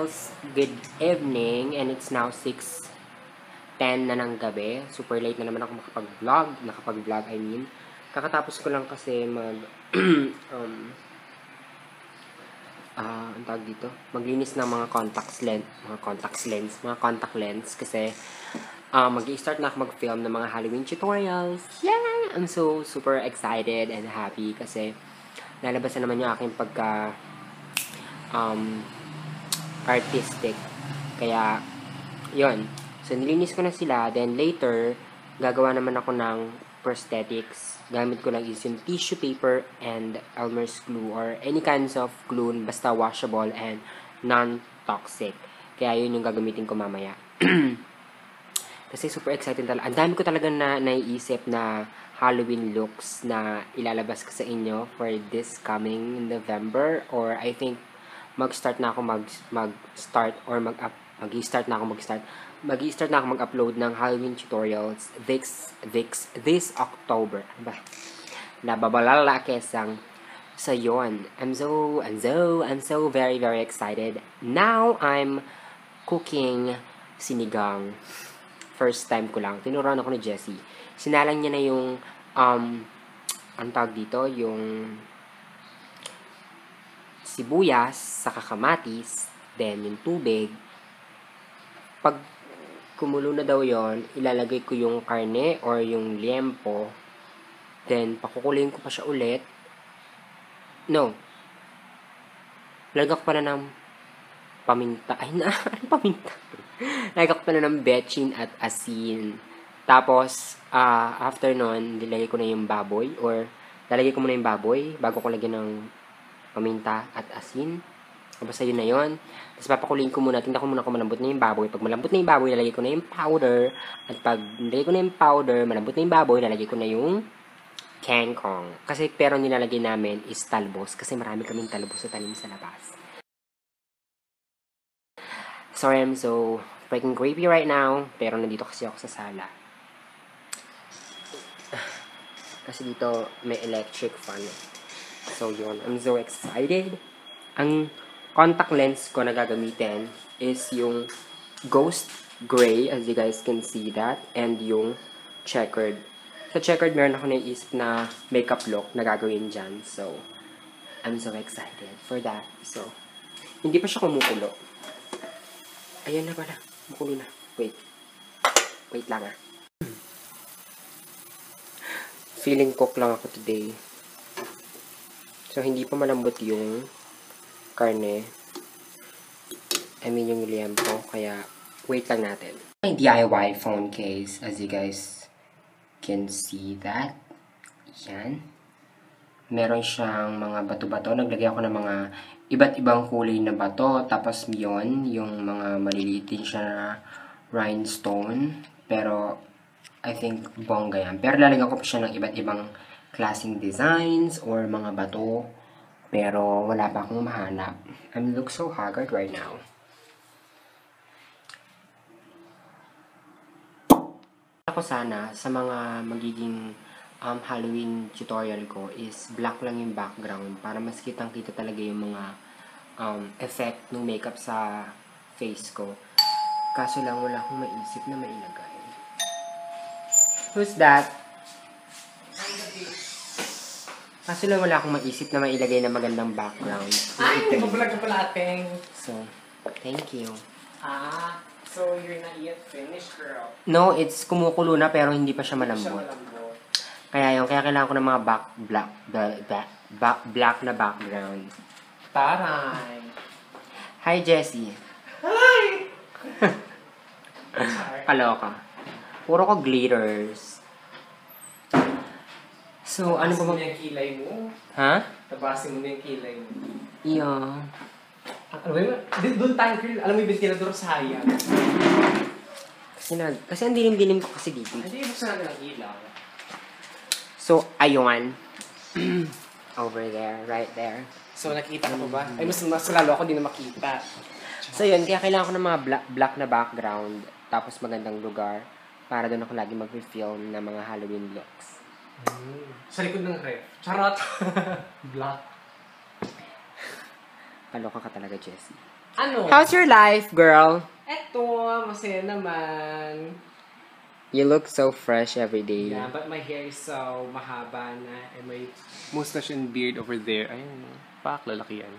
girls, good evening, and it's now 6:10 na ng gabi. Super late na naman ako nakapag-vlog, I mean. Kakatapos ko lang kasi ang tawag dito, maglinis ng mga contact lens kasi mag-i-start na ako mag-film ng mga Halloween tutorials. Yeah! I'm so super excited and happy kasi lalabas na naman yung aking pagka artistic. Kaya, yon. So, nilinis ko na sila. Then, later, gagawa naman ako ng prosthetics. Gamit ko lang is yung tissue paper and Elmer's glue or any kinds of glue basta washable and non-toxic. Kaya, yun yung gagamitin ko mamaya. Kasi super excited talaga. Ang dami ko talaga na naiisip na Halloween looks na ilalabas ko sa inyo for this coming November, or I think mag-start na ako mag-start na ako mag-upload ng Halloween tutorials this October. Nababalala kesang. So yun, I'm so very very excited. Now I'm cooking sinigang. First time ko lang. Tinuruan ako ni Jessie. Sinalang niya na yung ang tawag dito, yung sibuyas, saka kamatis, then yung tubig. Pag kumulo na daw yon, ilalagay ko yung karne or yung liempo, then pakukuloyin ko pa siya ulit. No. Lagak pa na ng paminta. Ano paminta? Lagak pa na ng betchin at asin. Tapos, after nun, lalagay ko na yung baboy, or lalagay ko muna yung baboy bago ko lagyan ng paminta at asin. Basta yun na yun. Tapos papakuloyin ko muna. Tingnan ko muna kung malambot na yung baboy. Pag malambot na yung baboy, lalagay ko na yung powder. At pag nilagay ko na yung powder, malambot na yung baboy, lalagay ko na yung kangkong. Kasi pero nilalagay namin is talbos. Kasi marami kaming talbos sa tanim sa labas. Sorry, I'm so freaking creepy right now. Pero nandito kasi ako sa sala. Kasi dito may electric fan. So yun, I'm so excited. Ang contact lens ko na gagamitin is yung Ghost Gray, as you guys can see that, and yung checkered. Sa checkered, meron ako naisip na makeup look na gagawin dyan. So, I'm so excited for that. So, hindi pa siya kumukulo. Ayan na pala. Kumukulo na. Wait lang . Feeling cook lang ako today. So, hindi pa malambot yung karne. I mean, yung liempo. Kaya, wait lang natin. My DIY phone case, as you guys can see that. Yan. Meron siyang mga bato-bato. Naglagay ako ng mga iba't ibang kulay na bato. Tapos, yun, yung mga maliliit din siya na rhinestone. Pero, I think, bongga yan. Pero, lalagyan ko pa siya ng iba't ibang klaseng designs or mga bato. Pero, wala pa akong mahanap. I look so haggard right now. Ako sana, sa mga magiging Halloween tutorial ko is black lang yung background para mas kitang-kita talaga yung mga effect ng makeup sa face ko. Kaso lang, wala akong maisip na mailagay. Who's that? Kaso lang wala akong maisip na mailagay na magandang background. Ay, nag-vlog ka pala ating. So, thank you. So you're not yet finished, girl? No, it's kumukulo na pero hindi pa siya malambot. Kaya kailangan ko ng mga black na background. Taray! Hi, Jessie. Hi! Kaloka. Puro ko glitters. So, ano ba Tabasin mo na yung kilay mo. Ha? Tabasin mo na yung kilay mo. Yeah. Ano ba yun? Doon tayo, girl. Alam mo yung ventilador sayang. Kasi ang dilim-dilim ko kasi dito. Hindi, buksan natin ang ilaw. So, ayun. Over there, right there. So, nakikita ka pa ba? Ay, mas lalo ako, di na makita. So, yun. Kaya kailangan ko ng mga black na background. Tapos magandang lugar. Para doon ako lagi mag-film ng mga Halloween looks. Sa likod ng ref. Charot! Black. Kaloka ka talaga, Jessie. Ano? How's your life, girl? Eto, masaya naman. You look so fresh every day. Yeah, but my hair is so mahaba na. And my mustache and beard over there. Ayun, pak, lalaki yan.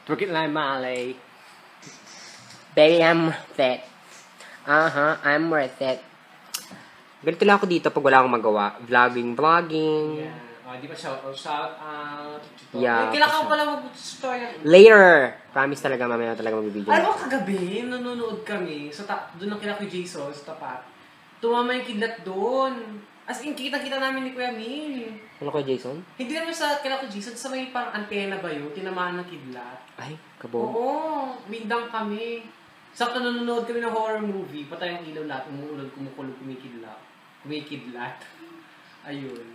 Twerk it like Malay. Baby, I'm worth it. I'm worth it. Ganito lang ako dito pag wala akong magawa. Vlogging. Yeah. Di ba shout out. Yeah, Ay, kailangan ko pala mag-tutorial. Later! Promise talaga, mamaya talaga magbibideo. Alam mo, kagabi, nanonood kami. Doon ang kila Kuya Jason, sa tapat. Tumama yung kidlat doon. As in, kita-kita namin ni Kuya Min. Ano ko, Jason? Hindi naman sa kila Kuya Jason, sa may parang antena ba yun? Tinamaan ng kidlat. Ay, kabo. Oo, windang kami. Sakto nanonood kami ng horror movie. Patay ang ilaw lahat, umuulog, kumukulog, kumikidlat. Ayun.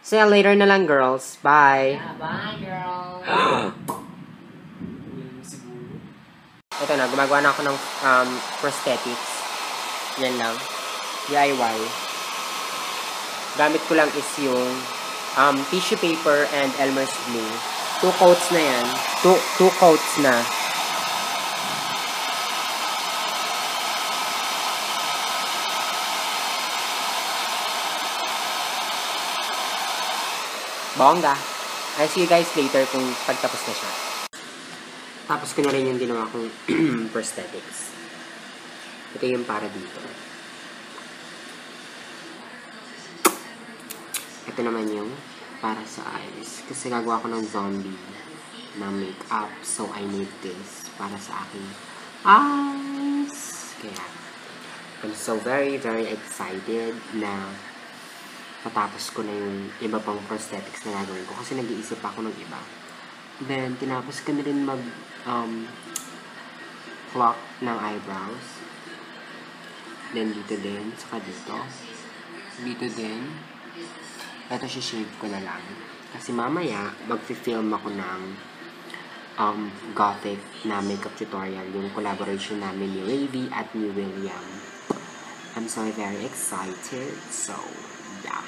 See you later na lang, girls. Bye! Yeah, bye, girl. Siguro. Ito na, gumagawa na ako ng prosthetics. Yan lang. DIY. Gamit ko lang is yung tissue paper and Elmer's glue. 2 coats na yan. 2 coats na. Bongga. I'll see you guys later kung pagtapos na siya. Tapos ko na rin yung ginawa kong prosthetics. Ito yung para dito. Ito naman yung para sa eyes. Kasi gagawa ko ng zombie na makeup. So, I need this para sa aking eyes. Kaya, I'm so very, very excited na matapos ko na yung iba pang prosthetics na gagawin ko. Kasi nag-iisip ako ng iba. Then, tinapos ko na rin pluck ng eyebrows. Then, dito din. Saka dito. Dito din. Ito, shave ko na lang. Kasi mamaya, mag-film ako ng gothic na makeup tutorial. Yung collaboration namin ni Ravy at ni William. I'm so very excited. So, yeah.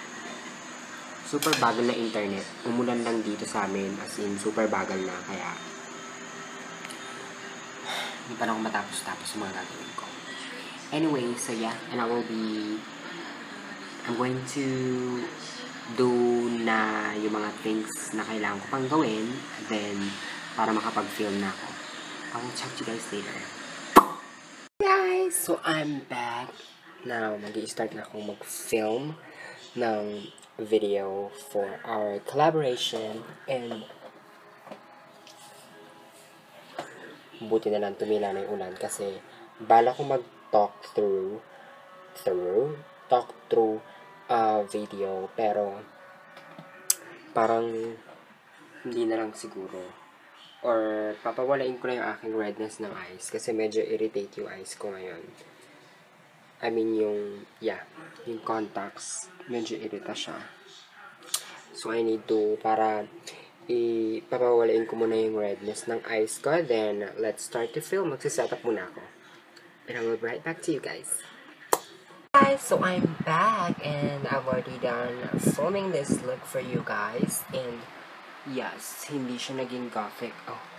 Super bagal na internet. Umulan lang dito sa amin. As in, super bagal na. Kaya, hindi pa na ako matapos-tapos sa mga gagawin ko. Anyway, so yeah. And I'm going to do na yung mga things na kailangan ko pang gawin. Then, para makapag-film na ako. I will talk to you guys later. Guys, so I'm back. Now, mag-i-start na akong mag-film ng video for our collaboration, and buti na lang tumila na yung ulan kasi bala ko mag-talk through video, pero parang hindi na lang siguro, or papawalain ko na yung aking redness ng eyes kasi medyo irritate yung eyes ko ngayon. I mean yung contacts, medyo irita siya. So I need to, para ipapawalain ko muna yung redness ng eyes ko. Then let's start the film. Magsiset up muna ako. And I will be right back to you guys. Guys, so I'm back and I've already done filming this look for you guys. And yes, hindi siya naging gothic.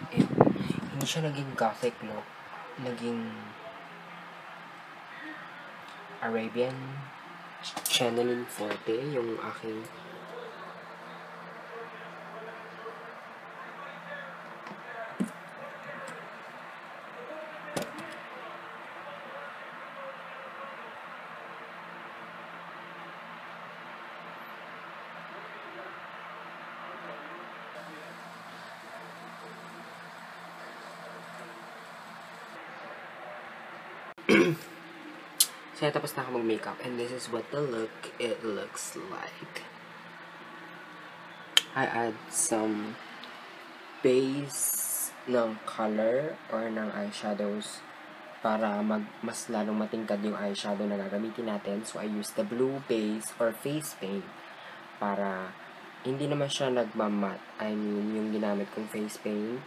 Hindi siya naging gothic look. Naging Arabian channeling forte yung aking so, tapos na ako mag-makeup, and this is what it looks like. I add some base ng color or ng eyeshadows para mas lalong matingkad yung eyeshadow na gagamitin natin. So, I use the blue base or face paint para hindi naman siya nagmamat. I mean, yung ginamit kong face paint,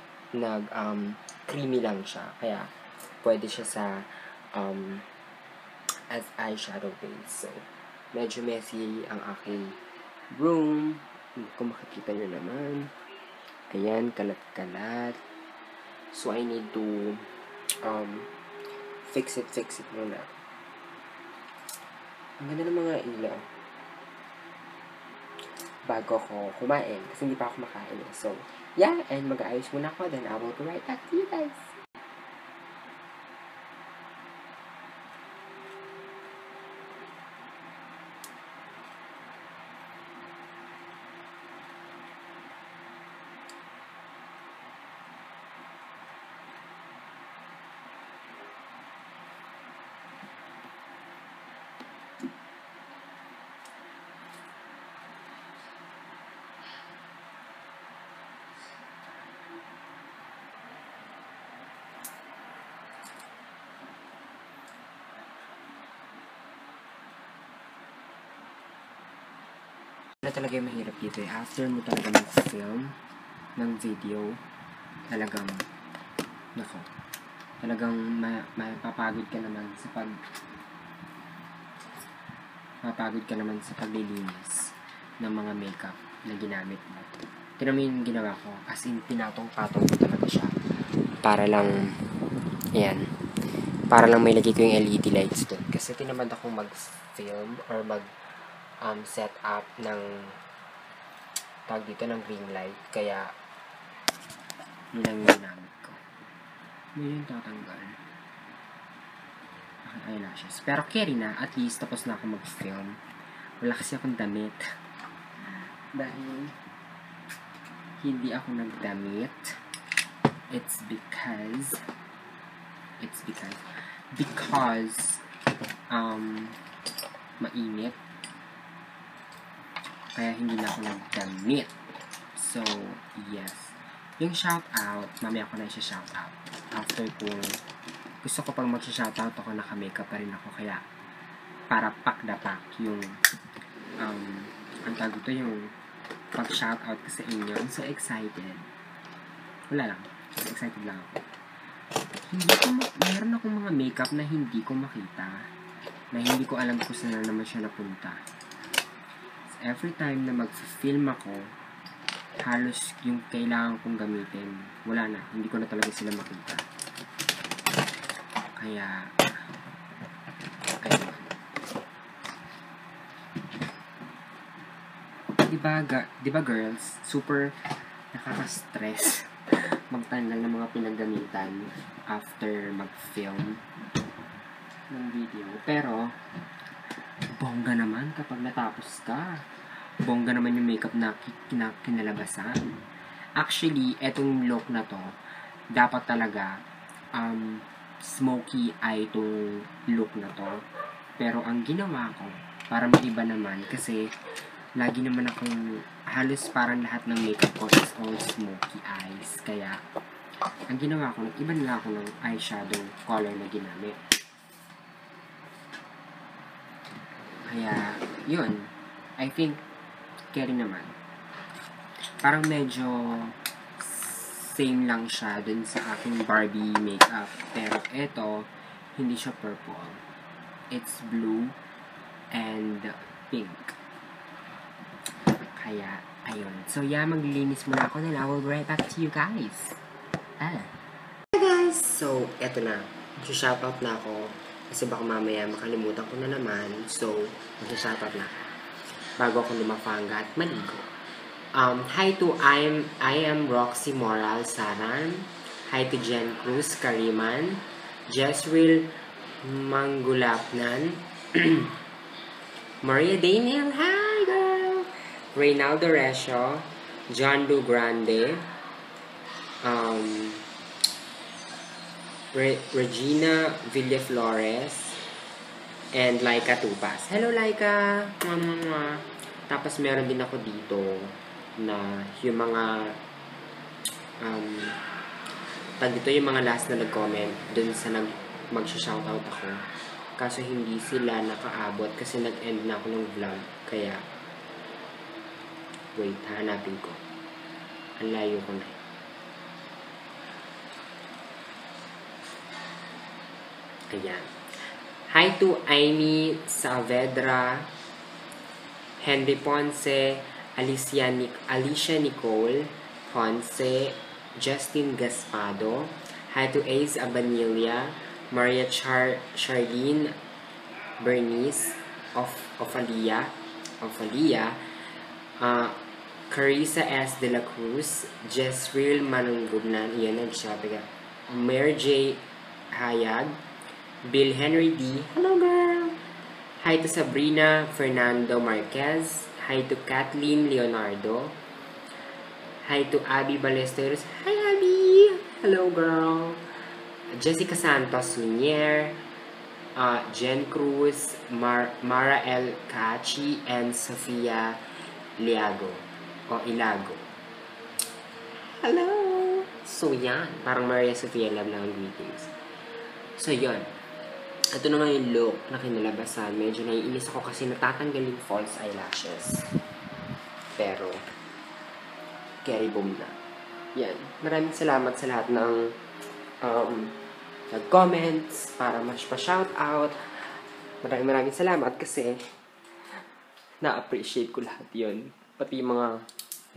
creamy lang siya. Kaya, pwede siya sa as eyeshadow base. So, medyo messy ang aking room. Kung makikita nyo naman. Ayan, kalat-kalat. So, I need to fix it muna. Ang ganda ng mga ilaw. Bago ako kumain. Kasi hindi pa ako makain. So, yeah. And mag-aayos muna ako. Then, I will be right back to you guys. Na talaga yung mahirap dito eh. After mo talaga mag-film ng video, talagang mapapagod ka naman sa paglilinis ng mga makeup na ginamit mo. Ito naman yung ginawa ko, as in pinatong-patong ko talaga siya para lang may lagay ko yung LED lights doon. Kasi tinamad akong mag-film or set up ng tag dito ng ring light, kaya yun lang yung ginamit ko. Yun yung tatanggal aking eyelashes, pero carry na, at least tapos na ako mag-film. Wala kasi akong damit dahil hindi ako nagdamit. It's because mainit, kaya hindi na ako nagdamit. So, yes. Yung shoutout, mamaya ko na i-shoutout. After gusto ko pang mag-shoutout ako, naka-makeup pa rin ako. Kaya, para pack yung, ang tawag ito, yung pag-shoutout ko sa inyo. I'm so excited. Wala lang. So excited lang ako. Meron akong mga makeup na hindi ko makita. Na hindi ko alam kung saan naman siya napunta. Every time na mag-film ako, halos yung kailangan kong gamitin, wala na. Hindi ko na talaga sila makita. Kaya, ayun. Diba girls, super nakaka-stress magtanggal ng mga pinagamitan after mag-film ng video. Pero, bongga naman kapag natapos ka. Bongga naman yung makeup na kinalabasan. Actually, etong look na to, dapat talaga smoky eye itong look na to. Pero ang ginawa ko, para maiba naman, kasi lagi naman akong, halos parang lahat ng makeup ko is all smoky eyes. Kaya, ang ginawa ko, nag-iba nila ako ng eyeshadow color na ginamit. Kaya, yun. I think, carry naman. Parang medyo same lang siya dun sa aking Barbie makeup. Pero eto, hindi siya purple. It's blue and pink. Kaya, ayun. So, yeah, maglilinis muna ako na. I will be right back to you guys. Hi guys! So, eto na. Shoutout na ako. Kasi baka mamaya makalimutan ko na naman. So, mag-shoutout na. Bago ako lumafanga at maligo. Hi to I am Roxy Moral Saran. Hi to Jen Cruz Kariman. Jesril Mangulapnan. Maria Daniel. Hi girl! Reynaldo Resio. John Du Grande. Regina Villaflores. And Laika Tupas. Hello Laika! Tapos meron din ako dito na yung mga dito yung mga last na nag-comment dun sa mag-shoutout ako. Kaso hindi sila nakaabot kasi nag-end na ako ng vlog. Kaya wait, hanapin ko. Ang layo ko na. Ayan. Hi to Amy Saavedra, Henry Ponce, Alicia Nicole Ponce, Justin Gaspado. Hi to Ace Abanilla, Maria Charlene Bernice Ofalia, Carissa S. De La Cruz, Jessreel Manungubnan, yan ang sabi ka. Mary J. Hayag, Bill Henry D. Hello girl! Hi to Sabrina Fernando Marquez. Hi to Kathleen Leonardo. Hi to Abby Ballesteros. Hi Abby! Hello girl! Jessica Santos Sunier, Jen Cruz, Mara L. Kachi, and Sofia Ilago. Hello! So yan, parang Maria Sofia Love lang ang greetings. So yun, ito na nga yung look na kinalabasan. Medyo naiinis ako kasi natatanggal yung false eyelashes. Pero, carry boom na. Yan, maraming salamat sa lahat ng nag-comments para mas pa-shoutout. Maraming salamat kasi na-appreciate ko lahat yun. Pati yung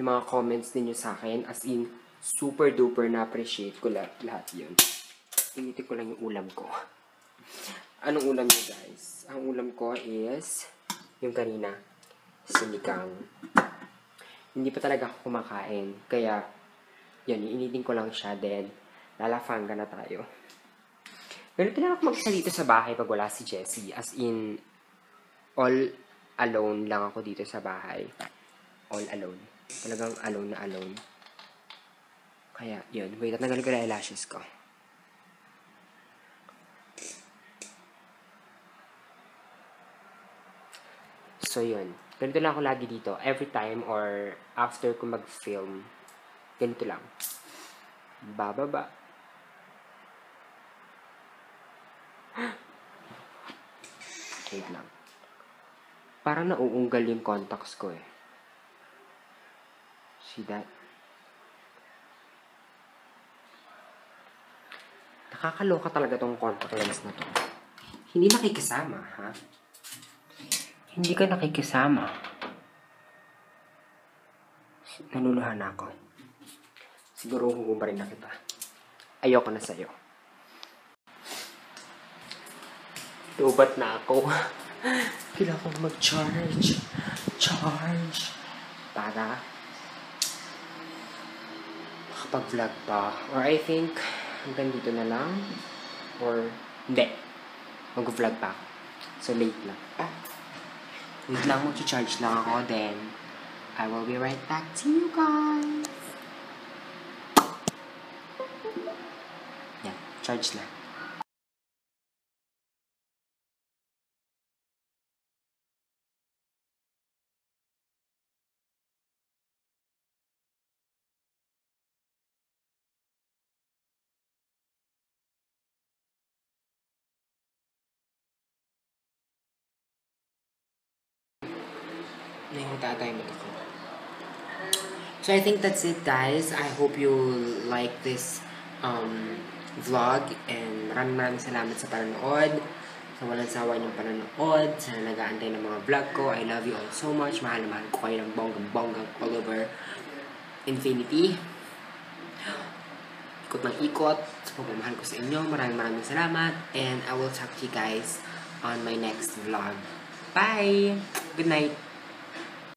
mga comments ninyo sa akin, as in, super duper na-appreciate ko lahat yun. Initin ko lang yung ulam ko. Anong ulam nyo guys? Ang ulam ko is yung kanina, sinigang. Hindi pa talaga ako kumakain. Kaya, yan, initin ko lang siya. Then, lalafanga na tayo. Ganito lang ako mag-isa dito sa bahay pag wala si Jessie. As in, all alone lang ako dito sa bahay. All alone. Talagang alone na alone. Kaya, yun. Wait, natanggal ko na eyelashes ko. So, yun. Ganito lang ako lagi dito. Every time or after ko mag-film, ganito lang. Bababa. Wait lang. Parang nauunggal yung contacts ko eh. See that? Nakakaloka talaga tong contact lens na to. Hindi nakikisama, ha? Hindi ka nakikisama. Naluluhan ako. Siguro huhubarin na kita. Ayoko na sa'yo. Lubat na ako. Kailangan ko mag-charge. Para makapag-vlog pa. Or I think, hanggang dito na lang. Or, hindi. Mag-vlog pa ako. So, late lang. Wait lang, mag-charge lang ako. Then, I will be right back to you guys. Yan, charge na. So I think that's it guys. I hope you like this vlog and maraming salamat sa panonood. Sa walang sawa niyong panonood, sa nag-aantay ng mga vlog ko. I love you all so much. Mahal ko kayo ng bonggang all over infinity. Ikot ng ikot sa pagmamahal ko sa inyo. Maraming salamat and I will talk to you guys on my next vlog. Bye! Good night!